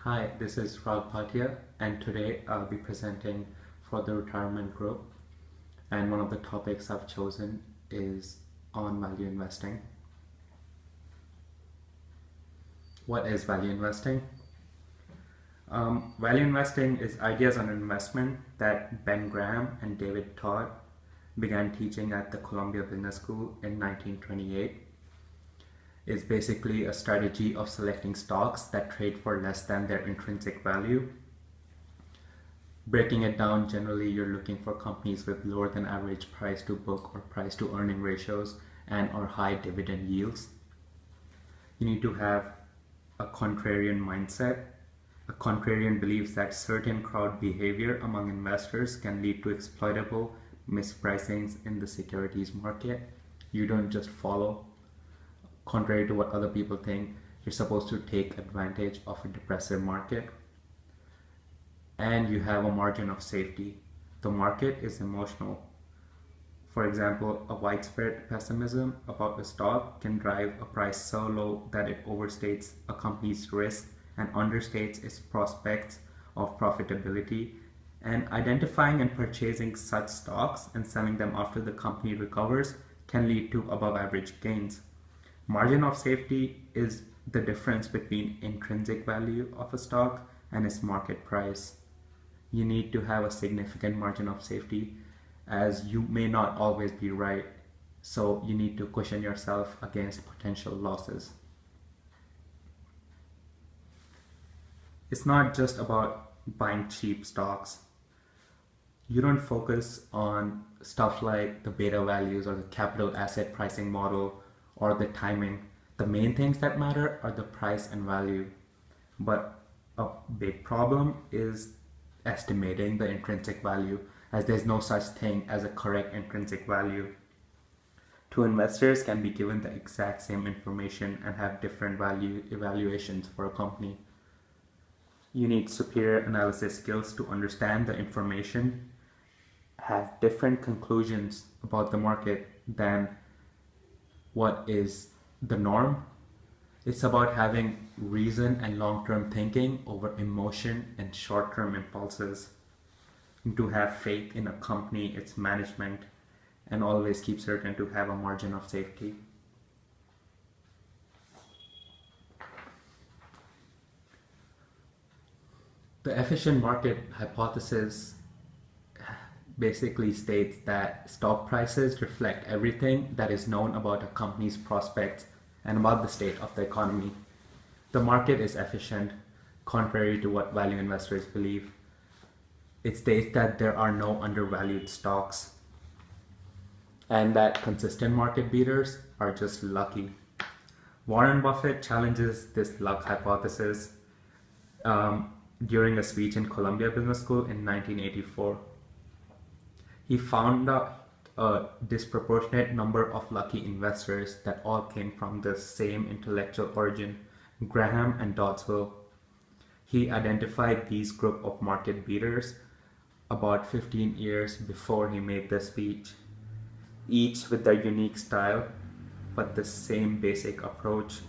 Hi, this is Raag Bhatia, and today I'll be presenting for the retirement group. And one of the topics I've chosen is on value investing. What is value investing? Value investing is ideas on investment that Ben Graham and David Todd began teaching at the Columbia Business School in 1928. Is basically a strategy of selecting stocks that trade for less than their intrinsic value. Breaking it down, generally you're looking for companies with lower than average price to book or price to earning ratios and or high dividend yields. You need to have a contrarian mindset. A contrarian believes that certain crowd behavior among investors can lead to exploitable mispricings in the securities market. You don't just follow contrary to what other people think. You're supposed to take advantage of a depressive market. And you have a margin of safety. The market is emotional. For example, a widespread pessimism about a stock can drive a price so low that it overstates a company's risk and understates its prospects of profitability. And identifying and purchasing such stocks and selling them after the company recovers can lead to above average gains. Margin of safety is the difference between intrinsic value of a stock and its market price. You need to have a significant margin of safety as you may not always be right, so you need to cushion yourself against potential losses. It's not just about buying cheap stocks. You don't focus on stuff like the beta values or the capital asset pricing model or the timing. The main things that matter are the price and value. But a big problem is estimating the intrinsic value, as there's no such thing as a correct intrinsic value. Two investors can be given the exact same information and have different value evaluations for a company. You need superior analysis skills to understand the information, have different conclusions about the market than what is the norm. It's about having reason and long-term thinking over emotion and short-term impulses. And to have faith in a company, its management, and always keep certain to have a margin of safety. The efficient market hypothesis basically states that stock prices reflect everything that is known about a company's prospects and about the state of the economy. The market is efficient, contrary to what value investors believe. It states that there are no undervalued stocks and that consistent market beaters are just lucky. Warren Buffett challenges this luck hypothesis during a speech in Columbia Business School in 1984. He found out a disproportionate number of lucky investors that all came from the same intellectual origin, Graham and Doddsville. He identified these group of market beaters about 15 years before he made the speech, each with their unique style, but the same basic approach.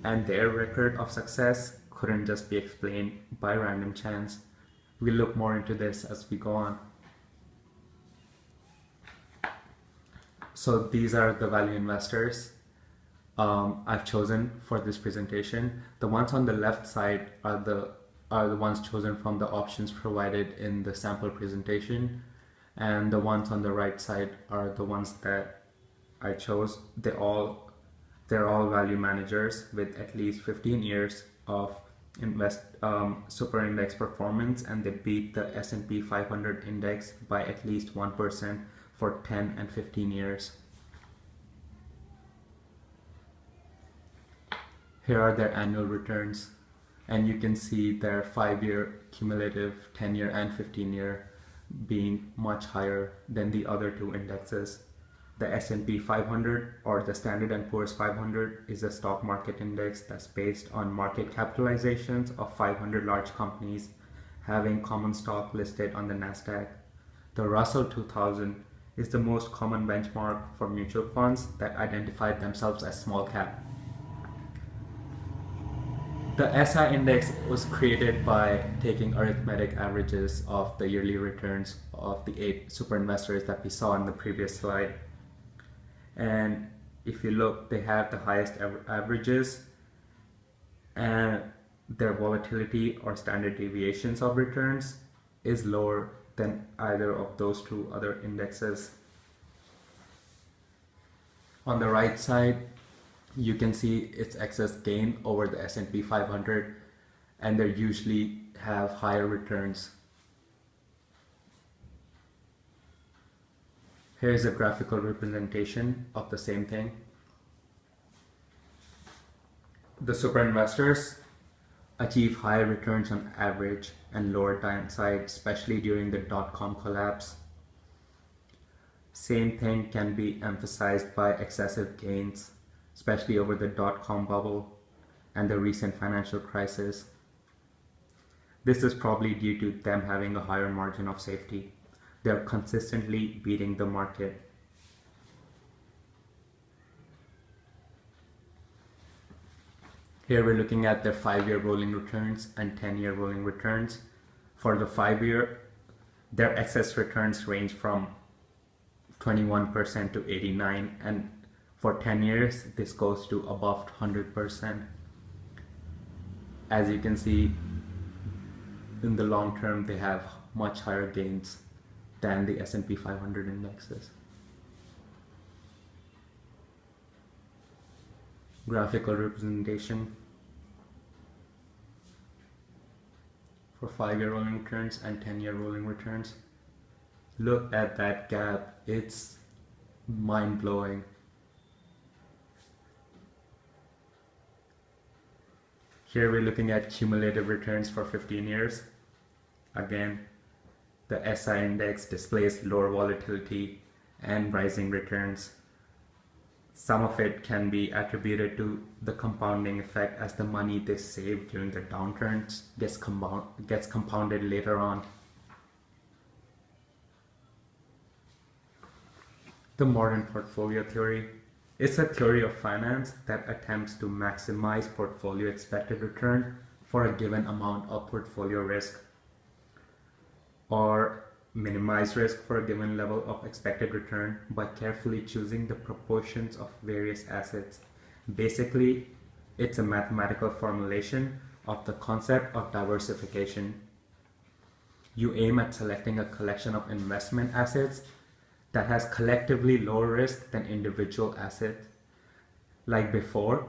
And their record of success couldn't just be explained by random chance. We'll look more into this as we go on. So these are the value investors I've chosen for this presentation. The ones on the left side are the ones chosen from the options provided in the sample presentation, and the ones on the right side are the ones that I chose. They're all value managers with at least 15 years of super index performance, and they beat the S&P 500 index by at least 1% for 10 and 15 years. Here are their annual returns, and you can see their 5-year cumulative, 10-year and 15-year being much higher than the other two indexes. The S&P 500 or the Standard & Poor's 500 is a stock market index that's based on market capitalizations of 500 large companies having common stock listed on the Nasdaq. The Russell 2000 is the most common benchmark for mutual funds that identify themselves as small cap. The SI index was created by taking arithmetic averages of the yearly returns of the 8 super investors that we saw in the previous slide. And if you look, they have the highest averages, and their volatility or standard deviations of returns is lower than either of those two other indexes. On the right side, you can see its excess gain over the S&P 500, and they usually have higher returns. Here's a graphical representation of the same thing. The super investors achieve higher returns on average and lower downside, especially during the dot-com collapse. Same thing can be emphasized by excessive gains, especially over the dot-com bubble and the recent financial crisis. This is probably due to them having a higher margin of safety. They are consistently beating the market. Here we're looking at their 5-year rolling returns and 10-year rolling returns. For the 5-year, their excess returns range from 21% to 89%, and for 10 years this goes to above 100%. As you can see, in the long term they have much higher gains than the S&P 500 indexes. Graphical representation for 5-year rolling returns and 10-year rolling returns. Look at that gap, it's mind-blowing. Here we're looking at cumulative returns for 15 years. Again, the SI index displays lower volatility and rising returns. Some of it can be attributed to the compounding effect, as the money they save during the downturns gets compounded later on. The modern portfolio theory is a theory of finance that attempts to maximize portfolio expected return for a given amount of portfolio risk, or minimize risk for a given level of expected return by carefully choosing the proportions of various assets. Basically, it's a mathematical formulation of the concept of diversification. You aim at selecting a collection of investment assets that has collectively lower risk than individual assets. Like before,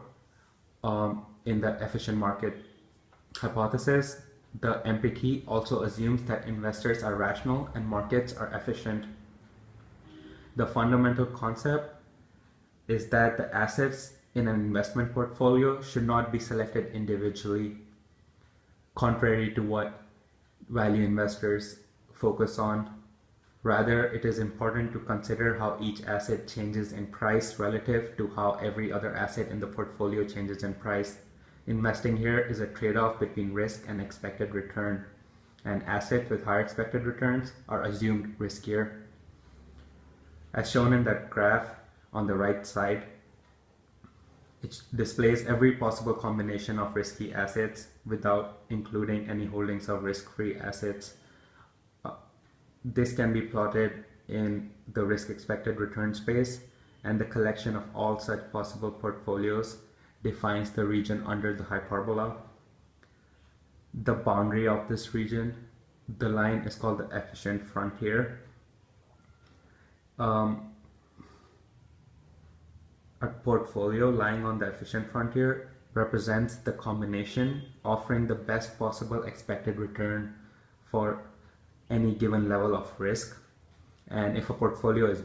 in the efficient market hypothesis, the MPT also assumes that investors are rational and markets are efficient. The fundamental concept is that the assets in an investment portfolio should not be selected individually, contrary to what value investors focus on. Rather, it is important to consider how each asset changes in price relative to how every other asset in the portfolio changes in price. Investing here is a trade-off between risk and expected return, and assets with higher expected returns are assumed riskier. As shown in that graph on the right side, it displays every possible combination of risky assets without including any holdings of risk-free assets. This can be plotted in the risk expected return space, and the collection of all such possible portfolios defines the region under the hyperbola. The boundary of this region, the line, is called the efficient frontier. A portfolio lying on the efficient frontier represents the combination offering the best possible expected return for any given level of risk. And if a portfolio is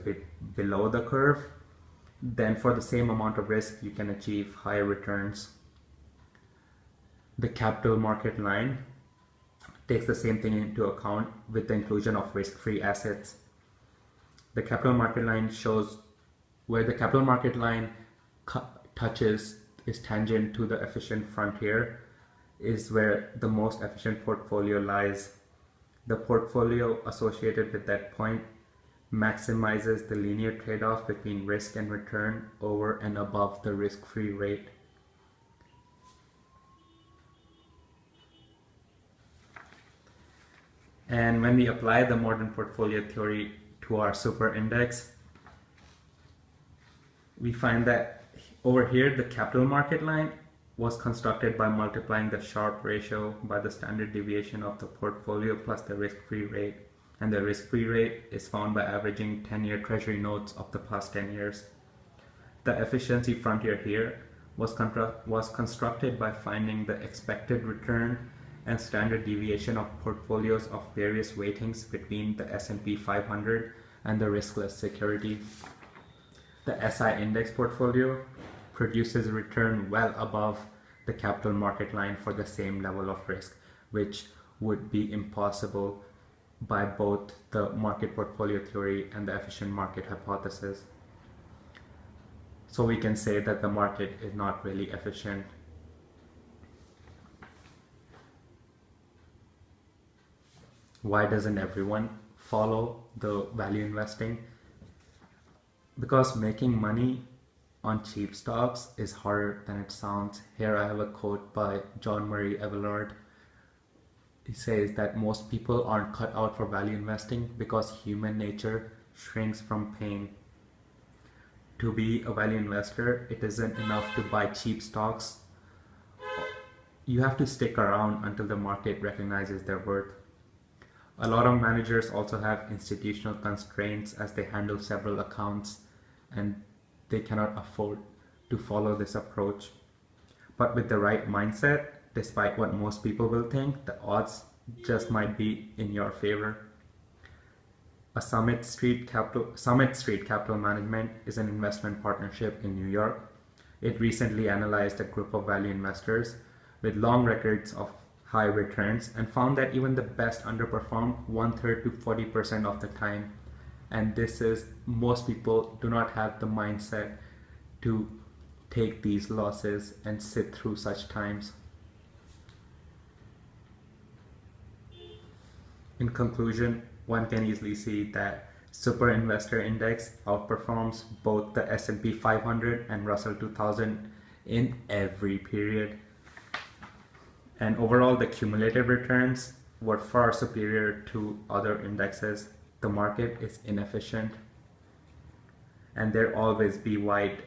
below the curve, then for the same amount of risk you can achieve higher returns. The capital market line takes the same thing into account with the inclusion of risk-free assets. The capital market line shows where the capital market line is tangent to the efficient frontier is where the most efficient portfolio lies. The portfolio associated with that point maximizes the linear trade-off between risk and return over and above the risk-free rate. And when we apply the modern portfolio theory to our super index, we find that over here the capital market line was constructed by multiplying the Sharpe ratio by the standard deviation of the portfolio plus the risk-free rate. And the risk-free rate is found by averaging 10-year treasury notes of the past 10 years. The efficiency frontier here was constructed by finding the expected return and standard deviation of portfolios of various weightings between the S&P 500 and the riskless security. The SI index portfolio produces a return well above the capital market line for the same level of risk, which would be impossible by both the market portfolio theory and the efficient market hypothesis. So we can say that the market is not really efficient. Why doesn't everyone follow the value investing? Because making money on cheap stocks is harder than it sounds. Here I have a quote by John Murray Everard. He says that most people aren't cut out for value investing because human nature shrinks from pain. To be a value investor, it isn't enough to buy cheap stocks. You have to stick around until the market recognizes their worth. A lot of managers also have institutional constraints as they handle several accounts and they cannot afford to follow this approach. But with the right mindset, despite what most people will think, the odds just might be in your favor. Summit Street Capital Management is an investment partnership in New York. It recently analyzed a group of value investors with long records of high returns and found that even the best underperformed 1/3 to 40% of the time. And this is, most people do not have the mindset to take these losses and sit through such times. In conclusion, one can easily see that Super Investor Index outperforms both the S&P 500 and Russell 2000 in every period. And overall, the cumulative returns were far superior to other indexes. The market is inefficient, and there always be wide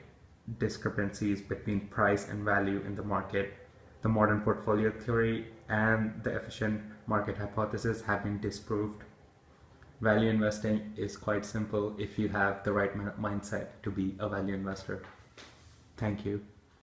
discrepancies between price and value in the market. The modern portfolio theory and the efficient market hypothesis have been disproved. Value investing is quite simple if you have the right mindset to be a value investor. Thank you.